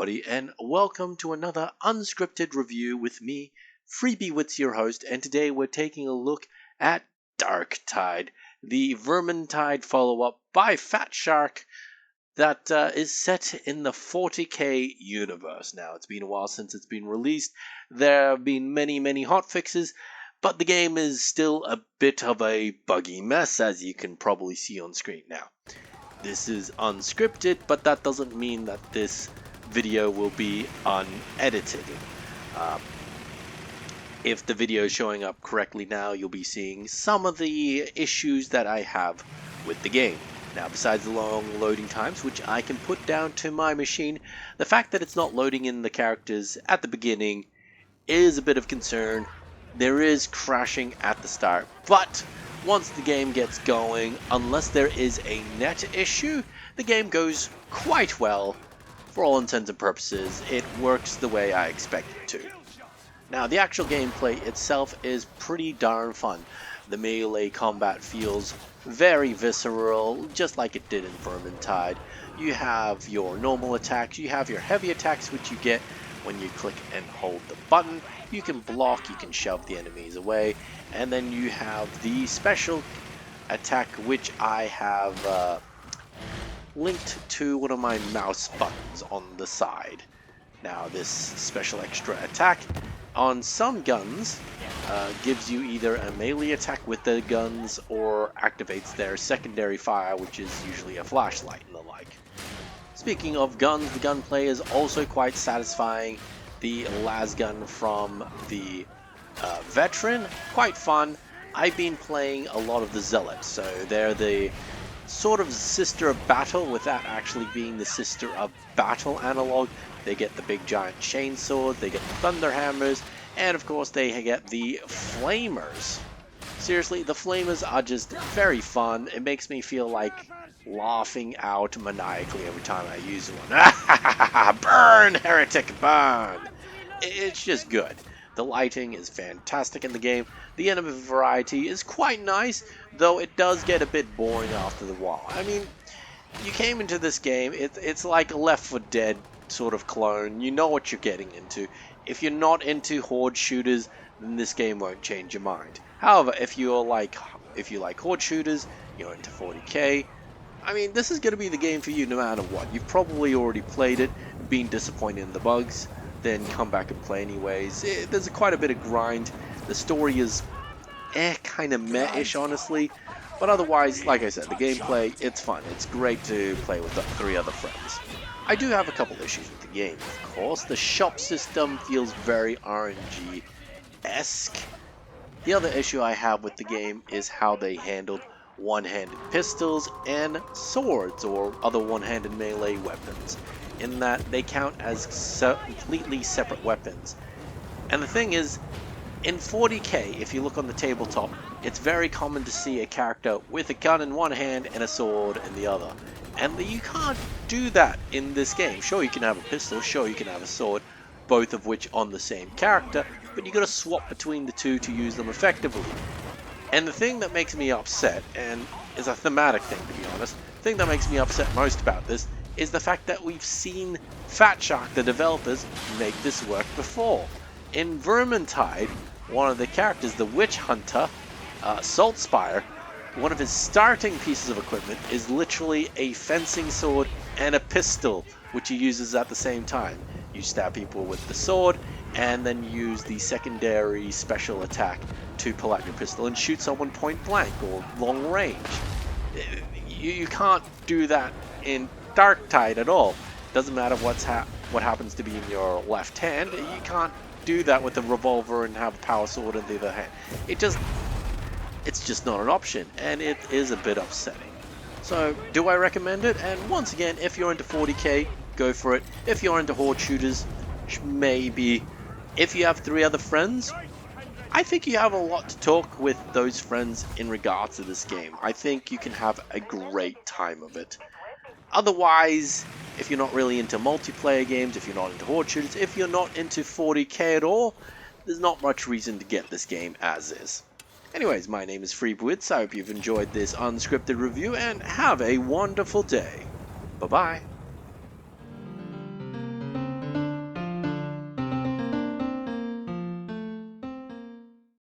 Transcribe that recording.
everybody, and welcome to another unscripted review with me, Freebie, your host, and today we're taking a look at Darktide, the Vermintide follow-up by Fat Shark that is set in the 40k universe. Now, it's been a while since it's been released. There have been many hotfixes, but the game is still a bit of a buggy mess, as you can probably see on screen now. This is unscripted, but that doesn't mean that this video will be unedited. If the video is showing up correctly now, you'll be seeing some of the issues that I have with the game. Now, besides the long loading times, which I can put down to my machine, the fact that it's not loading in the characters at the beginning is a bit of concern. There is crashing at the start, but once the game gets going, unless there is a net issue, the game goes quite well. For all intents and purposes, it works the way I expect it to. Now, the actual gameplay itself is pretty darn fun. The melee combat feels very visceral, just like it did in Vermintide. You have your normal attacks, you have your heavy attacks, which you get when you click and hold the button. You can block, you can shove the enemies away, and then you have the special attack, which I have linked to one of my mouse buttons on the side. Now, this special extra attack on some guns gives you either a melee attack with the guns or activates their secondary fire, which is usually a flashlight and the like. Speaking of guns, the gunplay is also quite satisfying. The las gun from the veteran, quite fun. I've been playing a lot of the zealots, so they're the sort of sister of battle without actually being the sister of battle analog. They get the big giant chainswords, they get the thunder hammers, and of course they get the flamers. Seriously, the flamers are just very fun. It makes me feel like laughing out maniacally every time I use one. Burn, heretic, burn! It's just good. The lighting is fantastic in the game. The enemy variety is quite nice, though it does get a bit boring after the while. I mean, you came into this game, it's like a Left 4 Dead sort of clone. You know what you're getting into. If you're not into horde shooters, then this game won't change your mind. However, if you like horde shooters, you're into 40k, I mean, this is going to be the game for you no matter what. You've probably already played it, been disappointed in the bugs, then come back and play anyways. There's quite a bit of grind. The story is kind of meh-ish, honestly. But otherwise, like I said, the gameplay, it's fun. It's great to play with 3 other friends. I do have a couple issues with the game, of course. The shop system feels very RNG-esque. The other issue I have with the game is how they handled one-handed pistols and swords or other one-handed melee weapons, in that they count as completely separate weapons. And the thing is, in 40k, if you look on the tabletop, it's very common to see a character with a gun in one hand and a sword in the other. And you can't do that in this game. Sure, you can have a pistol, sure you can have a sword, both of which on the same character, but you gotta swap between the two to use them effectively. And the thing that makes me upset, and is a thematic thing to be honest, the thing that makes me upset most about this is the fact that we've seen Fat Shark, the developers, make this work before. In Vermintide, one of the characters, the Witch Hunter, Saltspire, one of his starting pieces of equipment is literally a fencing sword and a pistol, which he uses at the same time. You stab people with the sword, and then use the secondary special attack to pull out your pistol and shoot someone point blank or long range. You can't do that in Darktide at all. Doesn't matter what happens to be in your left hand. You can't do that with a revolver and have a power sword in the other hand. It's just not an option, and it is a bit upsetting. So, do I recommend it? And once again, if you're into 40k, go for it. If you're into horde shooters, maybe. If you have 3 other friends, I think you have a lot to talk with those friends in regards to this game. I think you can have a great time of it. Otherwise, if you're not really into multiplayer games, if you're not into horde shooters, if you're not into 40k at all, there's not much reason to get this game as is. Anyways, my name is Freebie. I hope you've enjoyed this unscripted review and have a wonderful day. Bye-bye.